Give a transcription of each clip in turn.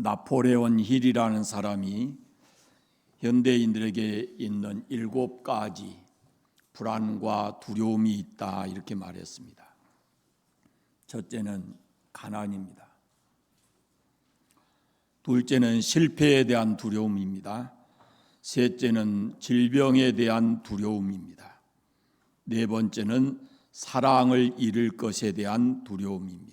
나폴레온 힐이라는 사람이 현대인들에게 있는 7가지 불안과 두려움이 있다 이렇게 말했습니다. 첫째는 가난입니다. 둘째는 실패에 대한 두려움입니다. 셋째는 질병에 대한 두려움입니다. 네 번째는 사랑을 잃을 것에 대한 두려움입니다.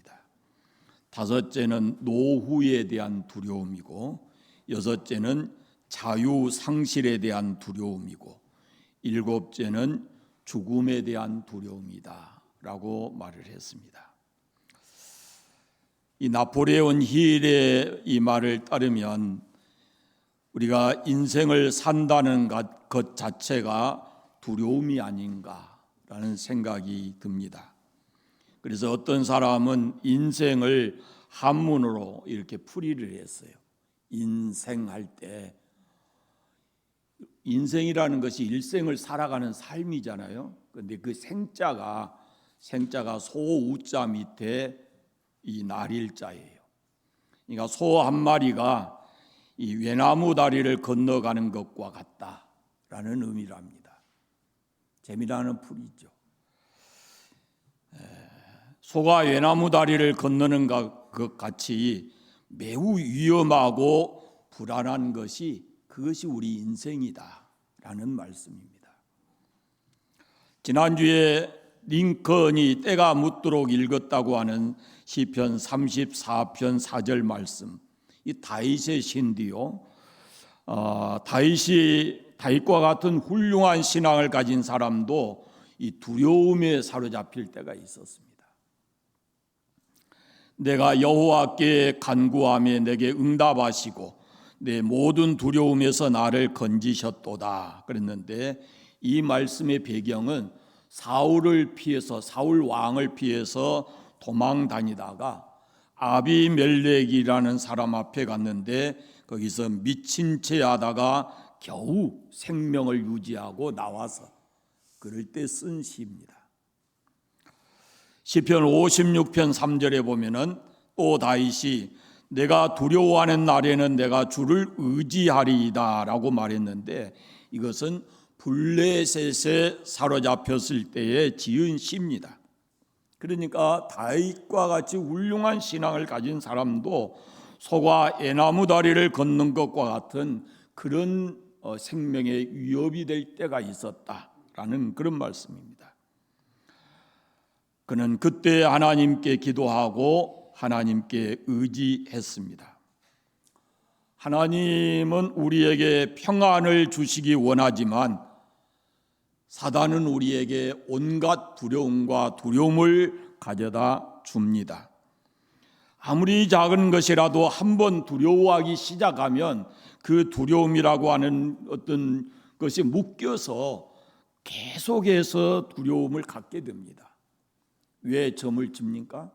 다섯째는 노후에 대한 두려움이고, 여섯째는 자유 상실에 대한 두려움이고, 일곱째는 죽음에 대한 두려움이다 라고 말을 했습니다. 이 나폴레온 힐의 이 말을 따르면 우리가 인생을 산다는 것 자체가 두려움이 아닌가라는 생각이 듭니다. 그래서 어떤 사람은 인생을 한문으로 이렇게 풀이를 했어요. 인생할 때, 인생이라는 것이 일생을 살아가는 삶이잖아요. 그런데 그 생자가 소우자 밑에 이 날일자예요. 그러니까 소 한 마리가 이 외나무 다리를 건너가는 것과 같다라는 의미랍니다. 재미나는 풀이죠. 소가 외나무 다리를 건너는 것 같이 매우 위험하고 불안한 것이, 그것이 우리 인생이다라는 말씀입니다. 지난주에 링컨이 때가 묻도록 읽었다고 하는 시편 34편 4절 말씀, 이 다윗의 시인데요. 다윗과 같은 훌륭한 신앙을 가진 사람도 이 두려움에 사로잡힐 때가 있었습니다. 내가 여호와께 간구하며 내게 응답하시고 내 모든 두려움에서 나를 건지셨도다 그랬는데, 이 말씀의 배경은 사울 왕을 피해서 도망 다니다가 아비멜렉이라는 사람 앞에 갔는데 거기서 미친 채 하다가 겨우 생명을 유지하고 나와서 그럴 때 쓴 시입니다. 시편 56편 3절에 보면은 또 다윗이 내가 두려워하는 날에는 내가 주를 의지하리이다 라고 말했는데, 이것은 블레셋에 사로잡혔을 때에 지은 시입니다. 그러니까 다윗과 같이 훌륭한 신앙을 가진 사람도 소가 애나무 다리를 걷는 것과 같은 그런 생명의 위협이 될 때가 있었다라는 그런 말씀입니다. 그는 그때 하나님께 기도하고 하나님께 의지했습니다. 하나님은 우리에게 평안을 주시기 원하지만 사단은 우리에게 온갖 두려움과 두려움을 가져다 줍니다. 아무리 작은 것이라도 한번 두려워하기 시작하면 그 두려움이라고 하는 어떤 것이 묶여서 계속해서 두려움을 갖게 됩니다. 왜 점을 칩니까?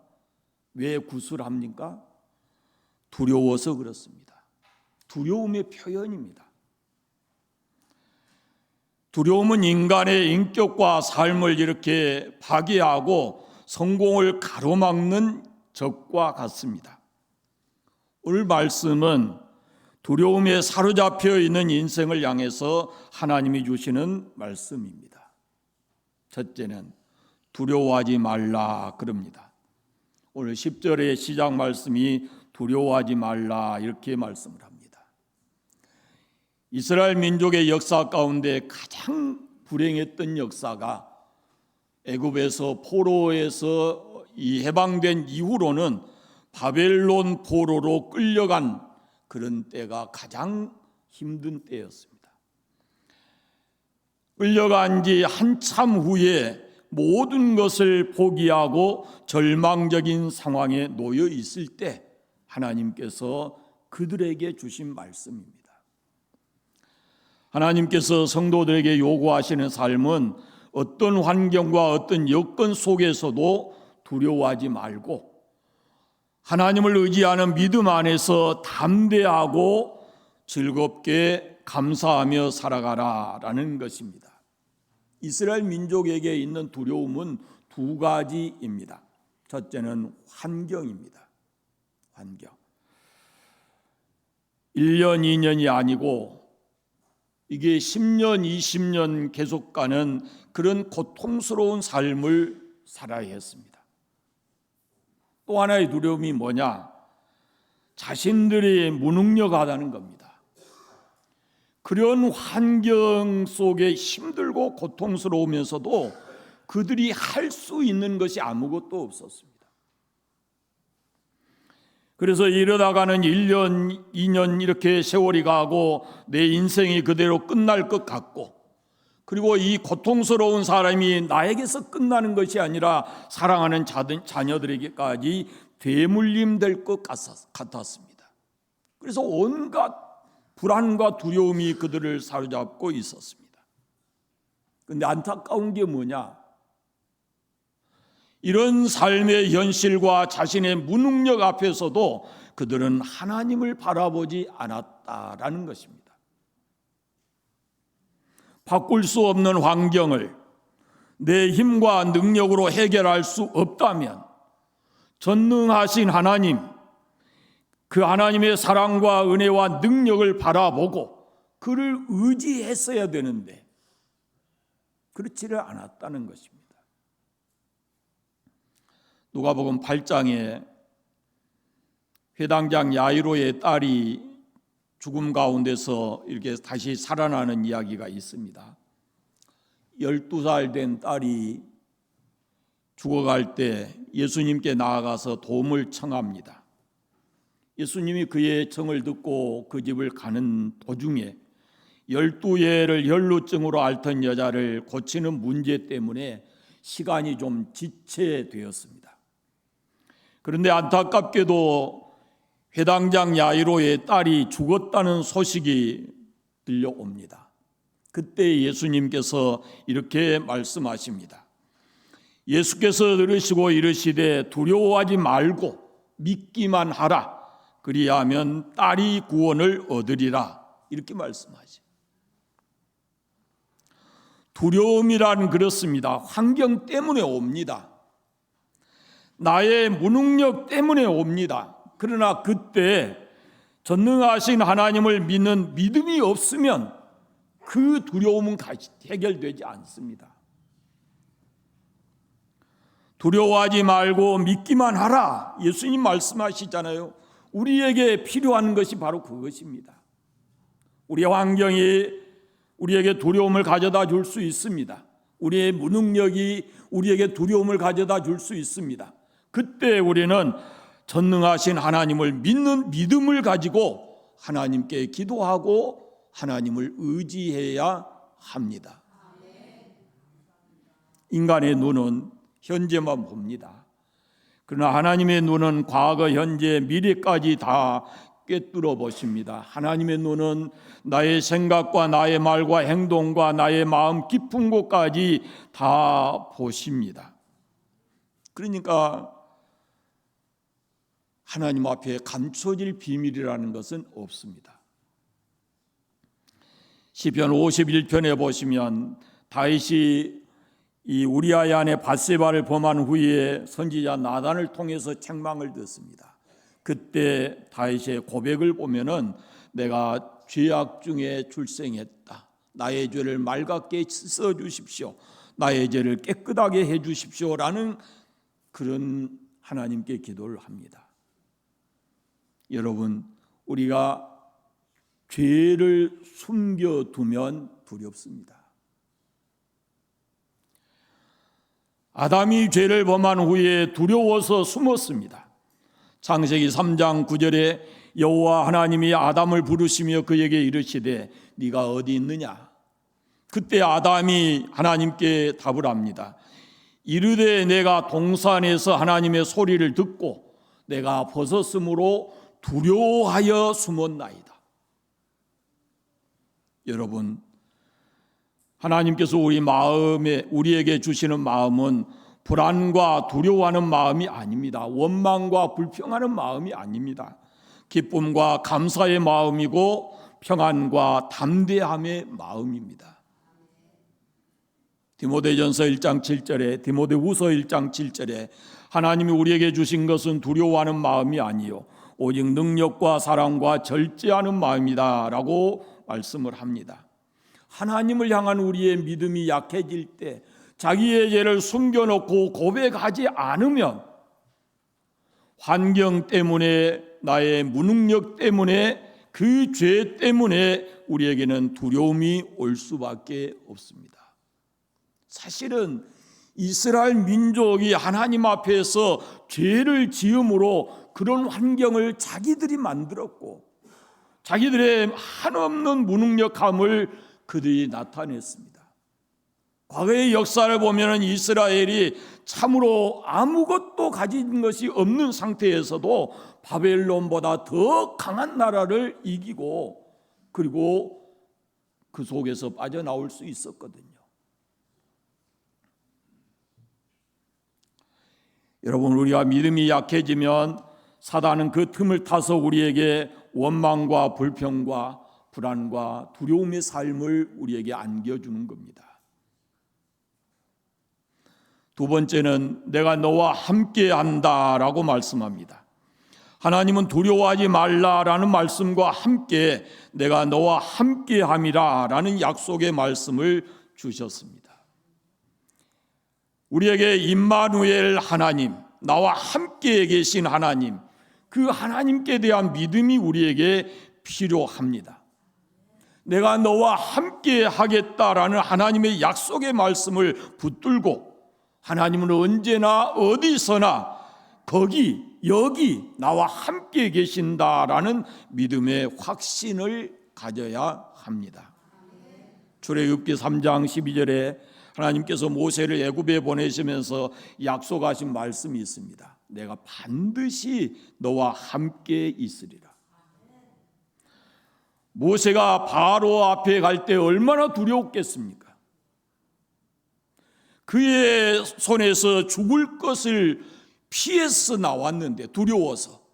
왜 구슬합니까? 두려워서 그렇습니다. 두려움의 표현입니다. 두려움은 인간의 인격과 삶을 이렇게 파괴하고 성공을 가로막는 적과 같습니다. 오늘 말씀은 두려움에 사로잡혀 있는 인생을 향해서 하나님이 주시는 말씀입니다. 첫째는 두려워하지 말라 그럽니다. 오늘 10절의 시작 말씀이 두려워하지 말라 이렇게 말씀을 합니다. 이스라엘 민족의 역사 가운데 가장 불행했던 역사가 애굽에서 포로에서 해방된 이후로는 바벨론 포로로 끌려간 그런 때가 가장 힘든 때였습니다. 끌려간 지 한참 후에 모든 것을 포기하고 절망적인 상황에 놓여 있을 때 하나님께서 그들에게 주신 말씀입니다. 하나님께서 성도들에게 요구하시는 삶은 어떤 환경과 어떤 여건 속에서도 두려워하지 말고 하나님을 의지하는 믿음 안에서 담대하고 즐겁게 감사하며 살아가라라는 것입니다. 이스라엘 민족에게 있는 두려움은 두 가지입니다. 첫째는 환경입니다. 환경. 1년, 2년이 아니고 이게 10년, 20년 계속 가는 그런 고통스러운 삶을 살아야 했습니다. 또 하나의 두려움이 뭐냐? 자신들이 무능력하다는 겁니다. 그런 환경 속에 힘들고 고통스러우면서도 그들이 할 수 있는 것이 아무것도 없었습니다. 그래서 이러다가는 1년, 2년 이렇게 세월이 가고 내 인생이 그대로 끝날 것 같고, 그리고 이 고통스러운 사람이 나에게서 끝나는 것이 아니라 사랑하는 자녀들에게까지 되물림될 것 같았습니다. 그래서 온갖 불안과 두려움이 그들을 사로잡고 있었습니다. 그런데 안타까운 게 뭐냐? 이런 삶의 현실과 자신의 무능력 앞에서도 그들은 하나님을 바라보지 않았다라는 것입니다. 바꿀 수 없는 환경을 내 힘과 능력으로 해결할 수 없다면 전능하신 하나님, 그 하나님의 사랑과 은혜와 능력을 바라보고 그를 의지했어야 되는데 그렇지를 않았다는 것입니다. 누가복음 8장에 회당장 야이로의 딸이 죽음 가운데서 이렇게 다시 살아나는 이야기가 있습니다. 12살 된 딸이 죽어갈 때 예수님께 나아가서 도움을 청합니다. 예수님이 그의 청을 듣고 그 집을 가는 도중에 12예를 혈루증으로 앓던 여자를 고치는 문제 때문에 시간이 좀 지체되었습니다. 그런데 안타깝게도 회당장 야이로의 딸이 죽었다는 소식이 들려옵니다. 그때 예수님께서 이렇게 말씀하십니다. 예수께서 들으시고 이르시되 두려워하지 말고 믿기만 하라. 그리하면 딸이 구원을 얻으리라. 이렇게 말씀하죠. 두려움이란 그렇습니다. 환경 때문에 옵니다. 나의 무능력 때문에 옵니다. 그러나 그때 전능하신 하나님을 믿는 믿음이 없으면 그 두려움은 해결되지 않습니다. 두려워하지 말고 믿기만 하라. 예수님 말씀하시잖아요. 우리에게 필요한 것이 바로 그것입니다. 우리의 환경이 우리에게 두려움을 가져다 줄 수 있습니다. 우리의 무능력이 우리에게 두려움을 가져다 줄 수 있습니다. 그때 우리는 전능하신 하나님을 믿는 믿음을 가지고 하나님께 기도하고 하나님을 의지해야 합니다. 인간의 눈은 현재만 봅니다. 그러나 하나님의 눈은 과거, 현재, 미래까지 다 꿰뚫어 보십니다. 하나님의 눈은 나의 생각과 나의 말과 행동과 나의 마음 깊은 곳까지 다 보십니다. 그러니까 하나님 앞에 감춰질 비밀이라는 것은 없습니다. 시편 51편에 보시면 다윗이 이 우리아의 아내 밧세바를 범한 후에 선지자 나단을 통해서 책망을 듣습니다. 그때 다윗의 고백을 보면은 내가 죄악 중에 출생했다. 나의 죄를 맑게 씻어 주십시오. 나의 죄를 깨끗하게 해 주십시오라는 그런 하나님께 기도를 합니다. 여러분, 우리가 죄를 숨겨두면 두렵습니다. 아담이 죄를 범한 후에 두려워서 숨었습니다. 창세기 3장 9절에 여호와 하나님이 아담을 부르시며 그에게 이르시되 네가 어디 있느냐? 그때 아담이 하나님께 답을 합니다. 이르되 내가 동산에서 하나님의 소리를 듣고 내가 벗었으므로 두려워하여 숨었나이다. 여러분, 하나님께서 우리에게 주시는 마음은 불안과 두려워하는 마음이 아닙니다. 원망과 불평하는 마음이 아닙니다. 기쁨과 감사의 마음이고 평안과 담대함의 마음입니다. 디모데전서 1장 7절에 디모데후서 1장 7절에 하나님이 우리에게 주신 것은 두려워하는 마음이 아니요 오직 능력과 사랑과 절제하는 마음이다 라고 말씀을 합니다. 하나님을 향한 우리의 믿음이 약해질 때 자기의 죄를 숨겨놓고 고백하지 않으면 환경 때문에, 나의 무능력 때문에, 그 죄 때문에 우리에게는 두려움이 올 수밖에 없습니다. 사실은 이스라엘 민족이 하나님 앞에서 죄를 지음으로 그런 환경을 자기들이 만들었고 자기들의 한없는 무능력함을 그들이 나타냈습니다. 과거의 역사를 보면 이스라엘이 참으로 아무것도 가진 것이 없는 상태에서도 바벨론보다 더 강한 나라를 이기고 그리고 그 속에서 빠져나올 수 있었거든요. 여러분, 우리가 믿음이 약해지면 사단은 그 틈을 타서 우리에게 원망과 불평과 불안과 두려움의 삶을 우리에게 안겨주는 겁니다. 두 번째는 내가 너와 함께 한다라고 말씀합니다. 하나님은 두려워하지 말라라는 말씀과 함께 내가 너와 함께 함이라라는 약속의 말씀을 주셨습니다. 우리에게 임마누엘 하나님, 나와 함께 계신 하나님, 그 하나님께 대한 믿음이 우리에게 필요합니다. 내가 너와 함께 하겠다라는 하나님의 약속의 말씀을 붙들고 하나님은 언제나 어디서나 거기 여기 나와 함께 계신다라는 믿음의 확신을 가져야 합니다. 출애굽기 3장 12절에 하나님께서 모세를 애굽에 보내시면서 약속하신 말씀이 있습니다. 내가 반드시 너와 함께 있으리라. 모세가 바로 앞에 갈 때 얼마나 두려웠겠습니까? 그의 손에서 죽을 것을 피해서 나왔는데 두려워서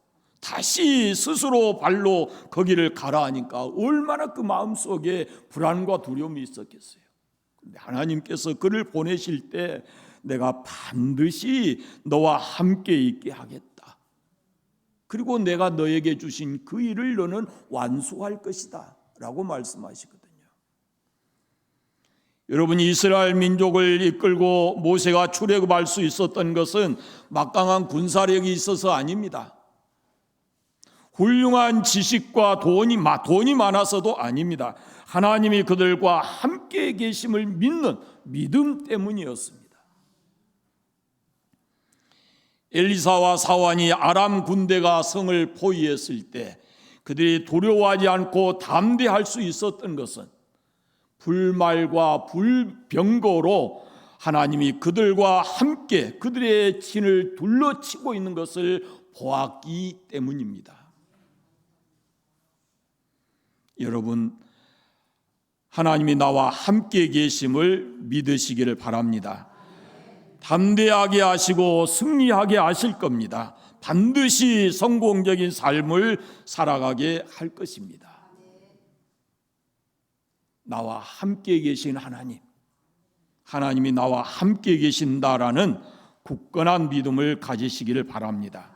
다시 스스로 발로 거기를 가라 하니까 얼마나 그 마음속에 불안과 두려움이 있었겠어요. 근데 하나님께서 그를 보내실 때 내가 반드시 너와 함께 있게 하겠다. 그리고 내가 너에게 주신 그 일을 너는 완수할 것이다 라고 말씀하시거든요. 여러분, 이스라엘 민족을 이끌고 모세가 출애굽할 수 있었던 것은 막강한 군사력이 있어서 아닙니다. 훌륭한 지식과 돈이 많아서도 아닙니다. 하나님이 그들과 함께 계심을 믿는 믿음 때문이었습니다. 엘리사와 사환이 아람 군대가 성을 포위했을 때 그들이 두려워하지 않고 담대할 수 있었던 것은 불말과 불병거로 하나님이 그들과 함께 그들의 진을 둘러치고 있는 것을 보았기 때문입니다. 여러분, 하나님이 나와 함께 계심을 믿으시기를 바랍니다. 담대하게 하시고 승리하게 하실 겁니다. 반드시 성공적인 삶을 살아가게 할 것입니다. 나와 함께 계신 하나님, 하나님이 나와 함께 계신다라는 굳건한 믿음을 가지시기를 바랍니다.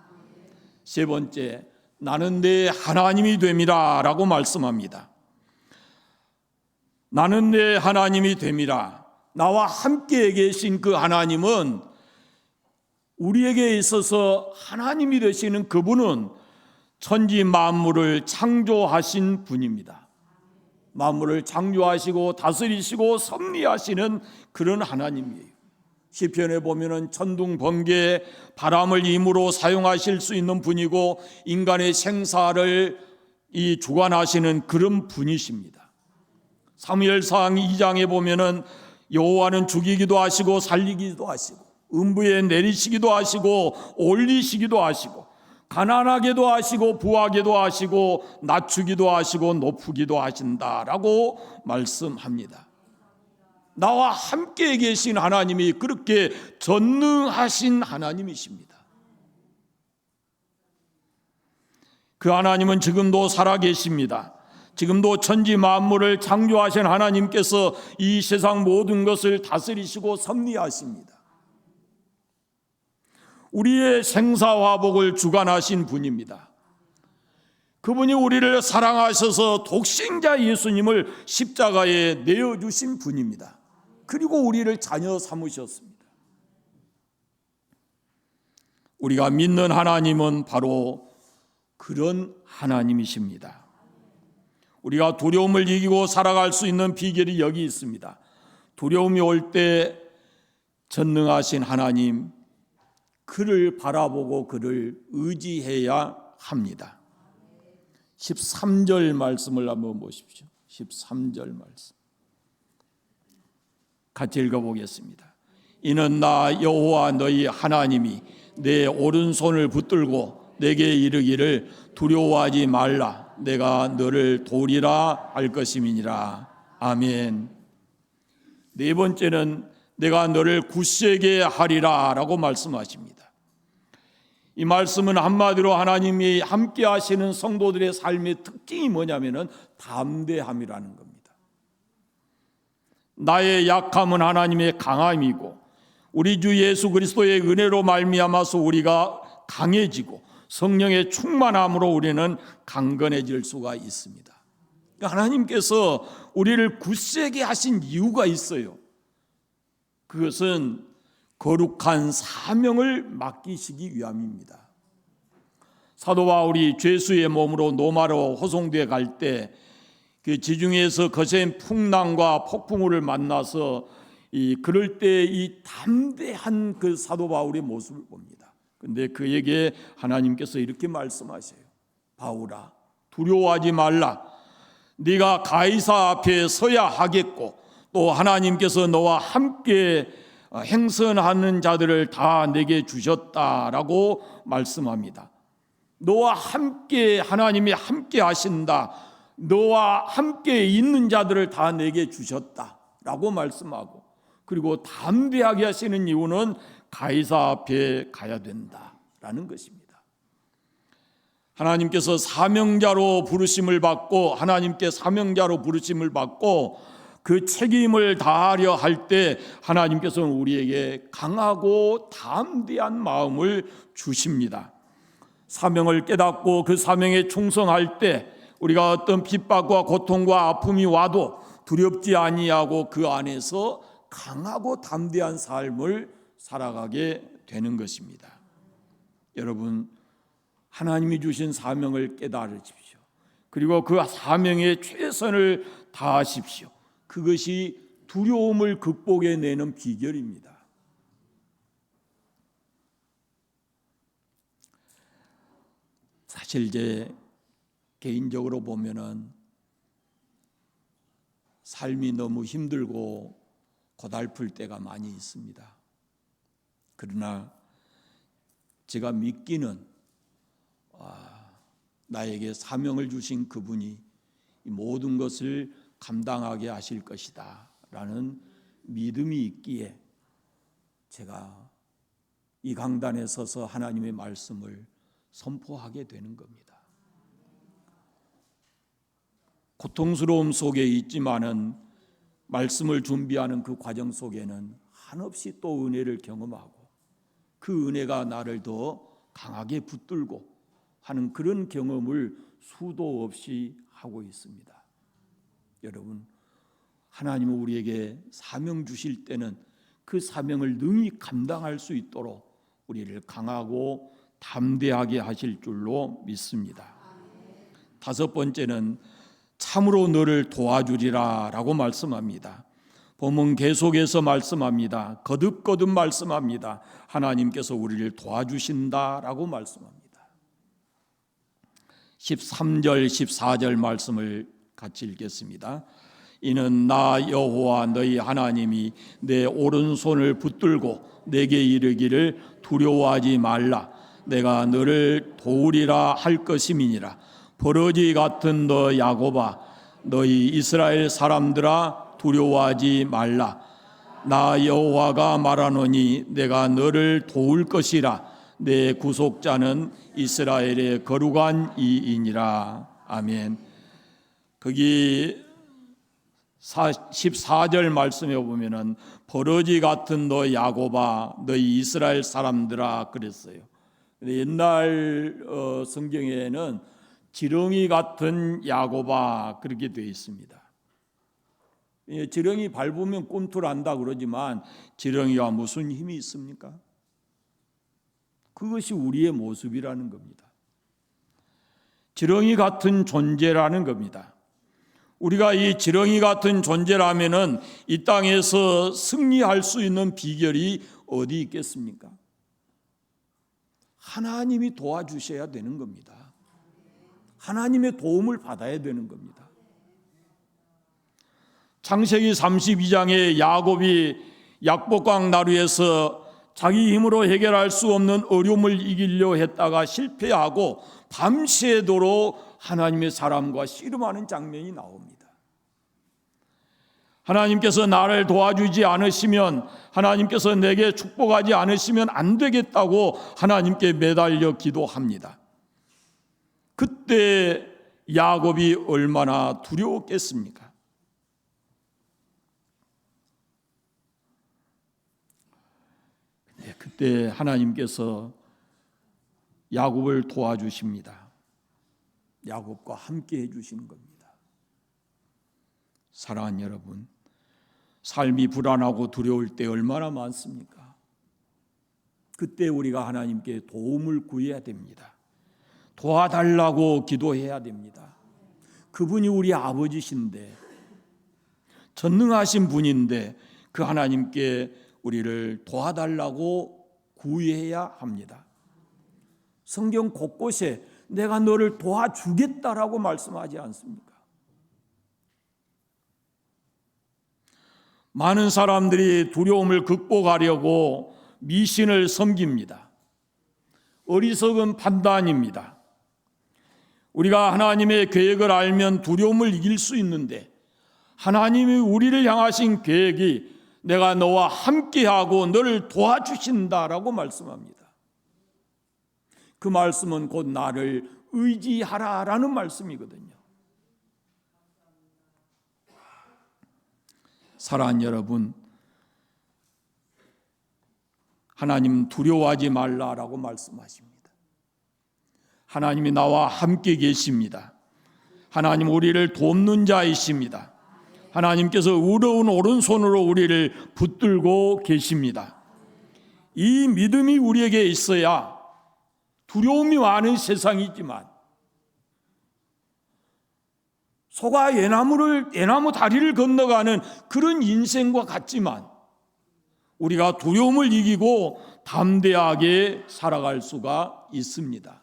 세 번째, 나는 내 하나님이 됨이라 라고 말씀합니다. 나는 내 하나님이 됨이라. 나와 함께 계신 그 하나님은 우리에게 있어서 하나님이 되시는 그분은 천지 만물을 창조하신 분입니다. 만물을 창조하시고 다스리시고 섭리하시는 그런 하나님이에요. 시편에 보면은 천둥 번개 바람을 힘으로 사용하실 수 있는 분이고 인간의 생사를 주관하시는 그런 분이십니다. 사무엘상 2장에 보면은 여호와는 죽이기도 하시고 살리기도 하시고 음부에 내리시기도 하시고 올리시기도 하시고 가난하게도 하시고 부하게도 하시고 낮추기도 하시고 높이기도 하신다라고 말씀합니다. 나와 함께 계신 하나님이 그렇게 전능하신 하나님이십니다. 그 하나님은 지금도 살아계십니다. 지금도 천지 만물을 창조하신 하나님께서 이 세상 모든 것을 다스리시고 섭리하십니다. 우리의 생사화복을 주관하신 분입니다. 그분이 우리를 사랑하셔서 독생자 예수님을 십자가에 내어주신 분입니다. 그리고 우리를 자녀 삼으셨습니다. 우리가 믿는 하나님은 바로 그런 하나님이십니다. 우리가 두려움을 이기고 살아갈 수 있는 비결이 여기 있습니다. 두려움이 올 때 전능하신 하나님, 그를 바라보고 그를 의지해야 합니다. 13절 말씀을 한번 보십시오. 13절 말씀 같이 읽어보겠습니다. 이는 나 여호와 너희 하나님이 내 오른손을 붙들고 내게 이르기를 두려워하지 말라, 내가 너를 도우리라 할 것임이니라. 아멘. 네 번째는 내가 너를 굳세게 하리라 라고 말씀하십니다. 이 말씀은 한마디로 하나님이 함께 하시는 성도들의 삶의 특징이 뭐냐면은 담대함이라는 겁니다. 나의 약함은 하나님의 강함이고 우리 주 예수 그리스도의 은혜로 말미암아서 우리가 강해지고 성령의 충만함으로 우리는 강건해질 수가 있습니다. 하나님께서 우리를 굳세게 하신 이유가 있어요. 그것은 거룩한 사명을 맡기시기 위함입니다. 사도 바울이 죄수의 몸으로 로마로 호송돼 갈 때 그 지중해에서 거센 풍랑과 폭풍우를 만나서 그럴 때 이 담대한 그 사도 바울의 모습을 봅니다. 그런데 그에게 하나님께서 이렇게 말씀하세요. 바울아, 두려워하지 말라. 네가 가이사 앞에 서야 하겠고 또 하나님께서 너와 함께 행선하는 자들을 다 내게 주셨다라고 말씀합니다. 너와 함께 하나님이 함께 하신다. 너와 함께 있는 자들을 다 내게 주셨다라고 말씀하고, 그리고 담대하게 하시는 이유는 가이사 앞에 가야 된다라는 것입니다. 하나님께서 사명자로 부르심을 받고 하나님께 사명자로 부르심을 받고 그 책임을 다하려 할 때 하나님께서는 우리에게 강하고 담대한 마음을 주십니다. 사명을 깨닫고 그 사명에 충성할 때 우리가 어떤 핍박과 고통과 아픔이 와도 두렵지 아니하고 그 안에서 강하고 담대한 삶을 살아가게 되는 것입니다. 여러분, 하나님이 주신 사명을 깨달으십시오. 그리고 그 사명에 최선을 다하십시오. 그것이 두려움을 극복해내는 비결입니다. 사실 제 개인적으로 보면은 삶이 너무 힘들고 고달플 때가 많이 있습니다. 그러나 제가 믿기는 나에게 사명을 주신 그분이 이 모든 것을 감당하게 하실 것이다 라는 믿음이 있기에 제가 이 강단에 서서 하나님의 말씀을 선포하게 되는 겁니다. 고통스러움 속에 있지만은 말씀을 준비하는 그 과정 속에는 한없이 또 은혜를 경험하고 그 은혜가 나를 더 강하게 붙들고 하는 그런 경험을 수도 없이 하고 있습니다. 여러분, 하나님은 우리에게 사명 주실 때는 그 사명을 능히 감당할 수 있도록 우리를 강하고 담대하게 하실 줄로 믿습니다. 다섯 번째는 참으로 너를 도와주리라 라고 말씀합니다. 본문 계속해서 말씀합니다. 거듭거듭 말씀합니다. 하나님께서 우리를 도와주신다라고 말씀합니다. 13절 14절 말씀을 같이 읽겠습니다. 이는 나 여호와 너희 하나님이 내 오른손을 붙들고 내게 이르기를 두려워하지 말라, 내가 너를 도우리라 할 것임이니라. 버러지 같은 너 야곱아, 너희 이스라엘 사람들아, 두려워하지 말라. 나 여호와가 말하노니 내가 너를 도울 것이라. 내 구속자는 이스라엘의 거룩한 이이니라. 아멘. 거기 14절 말씀에 보면은 버러지 같은 너 야곱아, 너희 이스라엘 사람들아 그랬어요. 옛날 성경에는 지렁이 같은 야곱아, 그렇게 되어 있습니다. 지렁이 밟으면 꿈틀한다 그러지만 지렁이와 무슨 힘이 있습니까? 그것이 우리의 모습이라는 겁니다. 지렁이 같은 존재라는 겁니다. 우리가 이 지렁이 같은 존재라면은 이 땅에서 승리할 수 있는 비결이 어디 있겠습니까? 하나님이 도와주셔야 되는 겁니다. 하나님의 도움을 받아야 되는 겁니다. 창세기 32장에 야곱이 약복강 나루에서 자기 힘으로 해결할 수 없는 어려움을 이기려 했다가 실패하고 밤새도록 하나님의 사람과 씨름하는 장면이 나옵니다. 하나님께서 나를 도와주지 않으시면, 하나님께서 내게 축복하지 않으시면 안 되겠다고 하나님께 매달려 기도합니다. 그때 야곱이 얼마나 두려웠겠습니까? 그때 하나님께서 야곱을 도와주십니다. 야곱과 함께 해주시는 겁니다. 사랑하는 여러분, 삶이 불안하고 두려울 때 얼마나 많습니까? 그때 우리가 하나님께 도움을 구해야 됩니다. 도와달라고 기도해야 됩니다. 그분이 우리 아버지신데, 전능하신 분인데 그 하나님께 우리를 도와달라고 구해야 합니다. 성경 곳곳에 내가 너를 도와주겠다라고 말씀하지 않습니까? 많은 사람들이 두려움을 극복하려고 미신을 섬깁니다. 어리석은 판단입니다. 우리가 하나님의 계획을 알면 두려움을 이길 수 있는데, 하나님이 우리를 향하신 계획이 내가 너와 함께하고 너를 도와주신다라고 말씀합니다. 그 말씀은 곧 나를 의지하라라는 말씀이거든요. 사랑하는 여러분, 하나님 두려워하지 말라라고 말씀하십니다. 하나님이 나와 함께 계십니다. 하나님 우리를 돕는 자이십니다. 하나님께서 의로운 오른손으로 우리를 붙들고 계십니다. 이 믿음이 우리에게 있어야 두려움이 많은 세상이지만 소가 예나무 다리를 건너가는 그런 인생과 같지만 우리가 두려움을 이기고 담대하게 살아갈 수가 있습니다.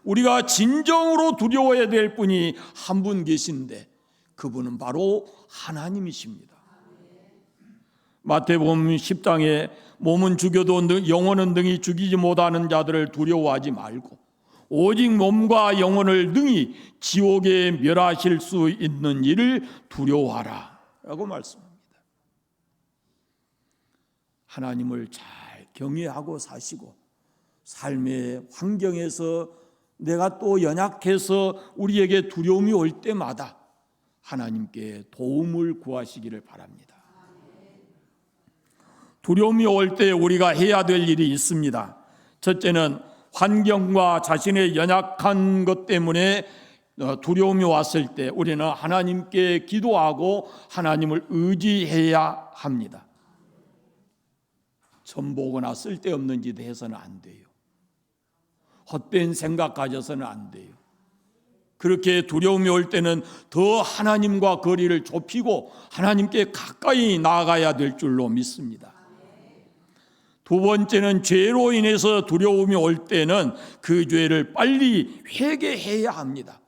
우리가 진정으로 두려워해야 될 분이 한 분 계신데 그분은 바로 하나님이십니다. 마태복음 10장에 몸은 죽여도 영혼은 능히 죽이지 못하는 자들을 두려워하지 말고 오직 몸과 영혼을 능히 지옥에 멸하실 수 있는 이를 두려워하라 라고 말씀합니다. 하나님을 잘 경외하고 사시고 삶의 환경에서 내가 또 연약해서 우리에게 두려움이 올 때마다 하나님께 도움을 구하시기를 바랍니다. 두려움이 올 때 우리가 해야 될 일이 있습니다. 첫째는 환경과 자신의 연약한 것 때문에 두려움이 왔을 때 우리는 하나님께 기도하고 하나님을 의지해야 합니다. 천보거나 쓸데없는 짓 해서는 안 돼요. 헛된 생각 가져서는 안 돼요. 그렇게 두려움이 올 때는 더 하나님과 거리를 좁히고 하나님께 가까이 나아가야 될 줄로 믿습니다. 두 번째는 죄로 인해서 두려움이 올 때는 그 죄를 빨리 회개해야 합니다.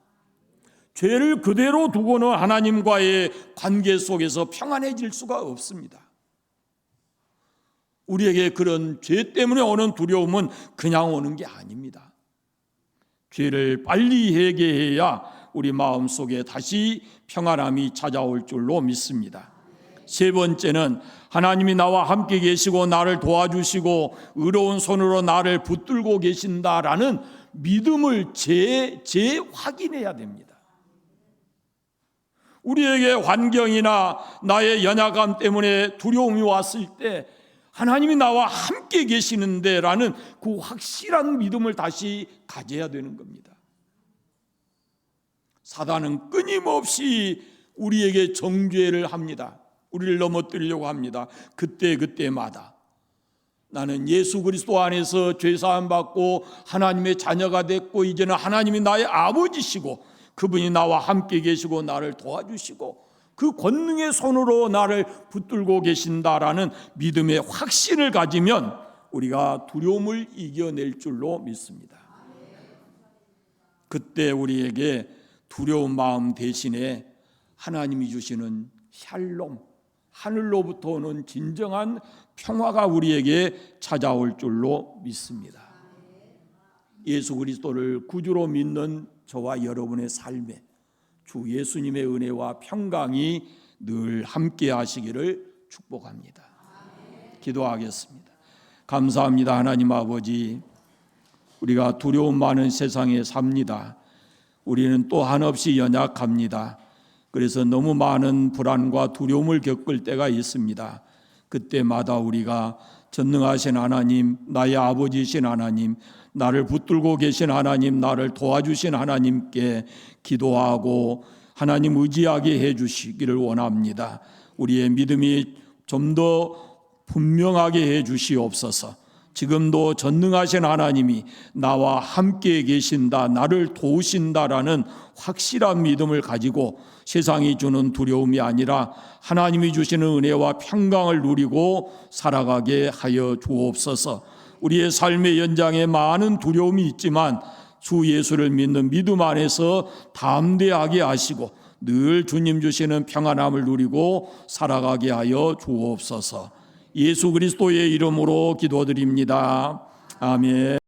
죄를 그대로 두고는 하나님과의 관계 속에서 평안해질 수가 없습니다. 우리에게 그런 죄 때문에 오는 두려움은 그냥 오는 게 아닙니다. 죄를 빨리 회개해야 우리 마음속에 다시 평안함이 찾아올 줄로 믿습니다. 세 번째는 하나님이 나와 함께 계시고 나를 도와주시고 의로운 손으로 나를 붙들고 계신다라는 믿음을 재확인해야 됩니다. 우리에게 환경이나 나의 연약함 때문에 두려움이 왔을 때 하나님이 나와 함께 계시는데 라는 그 확실한 믿음을 다시 가져야 되는 겁니다. 사단은 끊임없이 우리에게 정죄를 합니다. 우리를 넘어뜨리려고 합니다. 그때마다 나는 예수 그리스도 안에서 죄사함 받고 하나님의 자녀가 됐고 이제는 하나님이 나의 아버지시고 그분이 나와 함께 계시고 나를 도와주시고 그 권능의 손으로 나를 붙들고 계신다라는 믿음의 확신을 가지면 우리가 두려움을 이겨낼 줄로 믿습니다. 그때 우리에게 두려운 마음 대신에 하나님이 주시는 샬롬, 하늘로부터 오는 진정한 평화가 우리에게 찾아올 줄로 믿습니다. 예수 그리스도를 구주로 믿는 저와 여러분의 삶에 주 예수님의 은혜와 평강이 늘 함께 하시기를 축복합니다. 기도하겠습니다. 감사합니다. 하나님 아버지, 우리가 두려움 많은 세상에 삽니다. 우리는 또 한없이 연약합니다. 그래서 너무 많은 불안과 두려움을 겪을 때가 있습니다. 그때마다 우리가 전능하신 하나님, 나의 아버지이신 하나님, 나를 붙들고 계신 하나님, 나를 도와주신 하나님께 기도하고 하나님 의지하게 해주시기를 원합니다. 우리의 믿음이 좀 더 분명하게 해주시옵소서. 지금도 전능하신 하나님이 나와 함께 계신다, 나를 도우신다라는 확실한 믿음을 가지고 세상이 주는 두려움이 아니라 하나님이 주시는 은혜와 평강을 누리고 살아가게 하여 주옵소서. 우리의 삶의 연장에 많은 두려움이 있지만 주 예수를 믿는 믿음 안에서 담대하게 하시고 늘 주님 주시는 평안함을 누리고 살아가게 하여 주옵소서. 예수 그리스도의 이름으로 기도드립니다. 아멘.